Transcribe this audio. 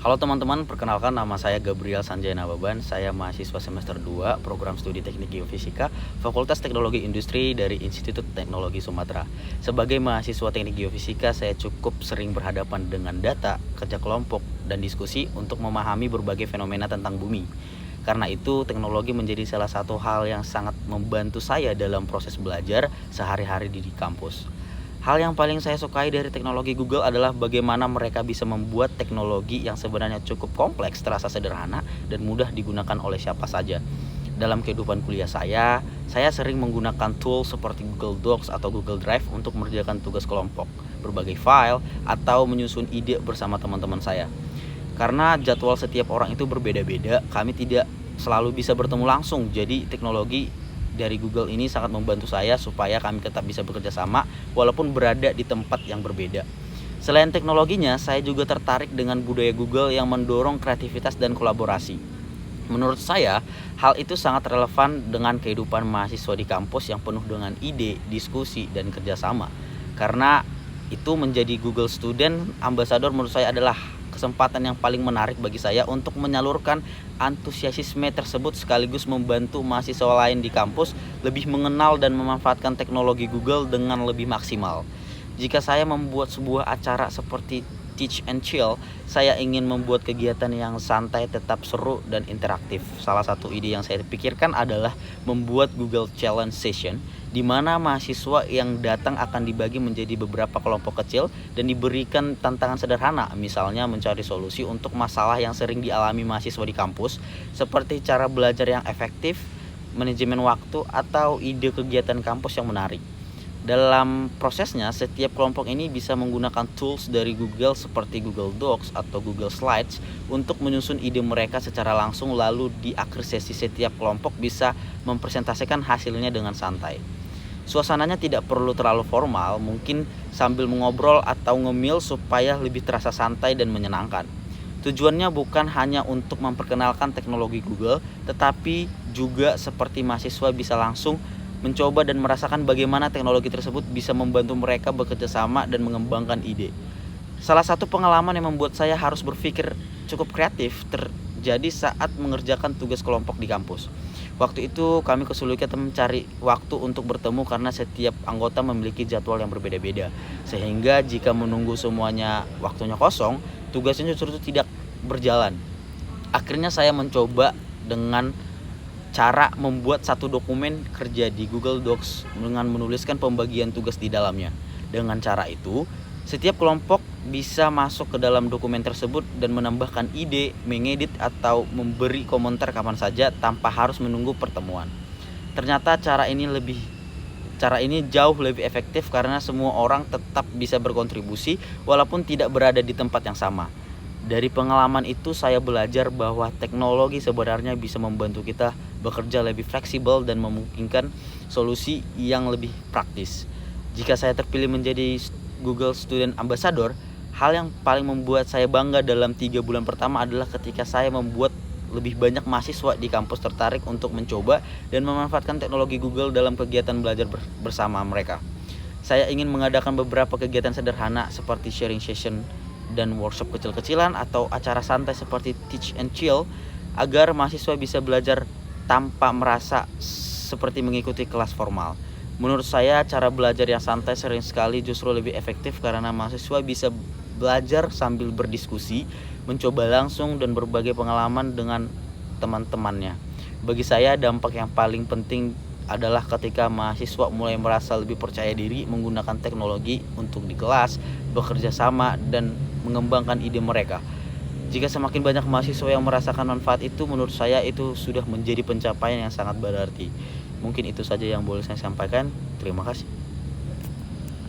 Halo teman-teman, perkenalkan nama saya Gabriel Sanjaya Nababan. Saya mahasiswa semester 2 Program Studi Teknik Geofisika Fakultas Teknologi Industri dari Institut Teknologi Sumatera. Sebagai mahasiswa Teknik Geofisika, saya cukup sering berhadapan dengan data, kerja kelompok, dan diskusi untuk memahami berbagai fenomena tentang bumi. Karena itu, teknologi menjadi salah satu hal yang sangat membantu saya dalam proses belajar sehari-hari di kampus. Hal yang paling saya sukai dari teknologi Google adalah bagaimana mereka bisa membuat teknologi yang sebenarnya cukup kompleks terasa sederhana dan mudah digunakan oleh siapa saja. Dalam kehidupan kuliah saya sering menggunakan tools seperti Google Docs atau Google Drive untuk mengerjakan tugas kelompok, berbagi file, atau menyusun ide bersama teman-teman saya. Karena jadwal setiap orang itu berbeda-beda, kami tidak selalu bisa bertemu langsung, jadi teknologi dari Google ini sangat membantu saya supaya kami tetap bisa bekerja sama walaupun berada di tempat yang berbeda. Selain teknologinya, saya juga tertarik dengan budaya Google yang mendorong kreativitas dan kolaborasi. Menurut saya, hal itu sangat relevan dengan kehidupan mahasiswa di kampus yang penuh dengan ide, diskusi, dan kerjasama. Karena itu menjadi Google Student Ambassador menurut saya adalah kesempatan yang paling menarik bagi saya untuk menyalurkan antusiasme tersebut sekaligus membantu mahasiswa lain di kampus lebih mengenal dan memanfaatkan teknologi Google dengan lebih maksimal. Jika saya membuat sebuah acara seperti Teach and Chill, saya ingin membuat kegiatan yang santai tetap seru dan interaktif. Salah satu ide yang saya pikirkan adalah membuat Google Challenge Session, di mana mahasiswa yang datang akan dibagi menjadi beberapa kelompok kecil dan diberikan tantangan sederhana, misalnya mencari solusi untuk masalah yang sering dialami mahasiswa di kampus, seperti cara belajar yang efektif, manajemen waktu, atau ide kegiatan kampus yang menarik. Dalam prosesnya, setiap kelompok ini bisa menggunakan tools dari Google seperti Google Docs atau Google Slides untuk menyusun ide mereka secara langsung, lalu di akhir sesi setiap kelompok bisa mempresentasikan hasilnya dengan santai. Suasananya tidak perlu terlalu formal, mungkin sambil mengobrol atau ngemil supaya lebih terasa santai dan menyenangkan. Tujuannya bukan hanya untuk memperkenalkan teknologi Google, tetapi juga seperti mahasiswa bisa langsung mencoba dan merasakan bagaimana teknologi tersebut bisa membantu mereka bekerja sama dan mengembangkan ide. Salah satu pengalaman yang membuat saya harus berpikir cukup kreatif terjadi saat mengerjakan tugas kelompok di kampus. Waktu itu kami kesulitan mencari waktu untuk bertemu karena setiap anggota memiliki jadwal yang berbeda-beda. Sehingga jika menunggu semuanya waktunya kosong, tugasnya justru tidak berjalan. Akhirnya saya mencoba dengan cara membuat satu dokumen kerja di Google Docs dengan menuliskan pembagian tugas di dalamnya. Dengan cara itu, setiap kelompok bisa masuk ke dalam dokumen tersebut dan menambahkan ide, mengedit, atau memberi komentar kapan saja tanpa harus menunggu pertemuan. Ternyata cara ini jauh lebih efektif karena semua orang tetap bisa berkontribusi walaupun tidak berada di tempat yang sama. Dari pengalaman itu saya belajar bahwa teknologi sebenarnya bisa membantu kita bekerja lebih fleksibel dan memungkinkan solusi yang lebih praktis. Jika saya terpilih menjadi Google Student Ambassador, hal yang paling membuat saya bangga dalam 3 bulan pertama adalah ketika saya membuat lebih banyak mahasiswa di kampus tertarik untuk mencoba dan memanfaatkan teknologi Google dalam kegiatan belajar bersama mereka. Saya ingin mengadakan beberapa kegiatan sederhana seperti sharing session dan workshop kecil-kecilan atau acara santai seperti Teach and Chill agar mahasiswa bisa belajar tanpa merasa seperti mengikuti kelas formal. Menurut saya cara belajar yang santai sering sekali justru lebih efektif karena mahasiswa bisa belajar sambil berdiskusi, mencoba langsung dan berbagi pengalaman dengan teman-temannya. Bagi saya dampak yang paling penting adalah ketika mahasiswa mulai merasa lebih percaya diri menggunakan teknologi untuk di kelas, bekerja sama, dan mengembangkan ide mereka. Jika semakin banyak mahasiswa yang merasakan manfaat itu, menurut saya itu sudah menjadi pencapaian yang sangat berarti. Mungkin itu saja yang boleh saya sampaikan. Terima kasih.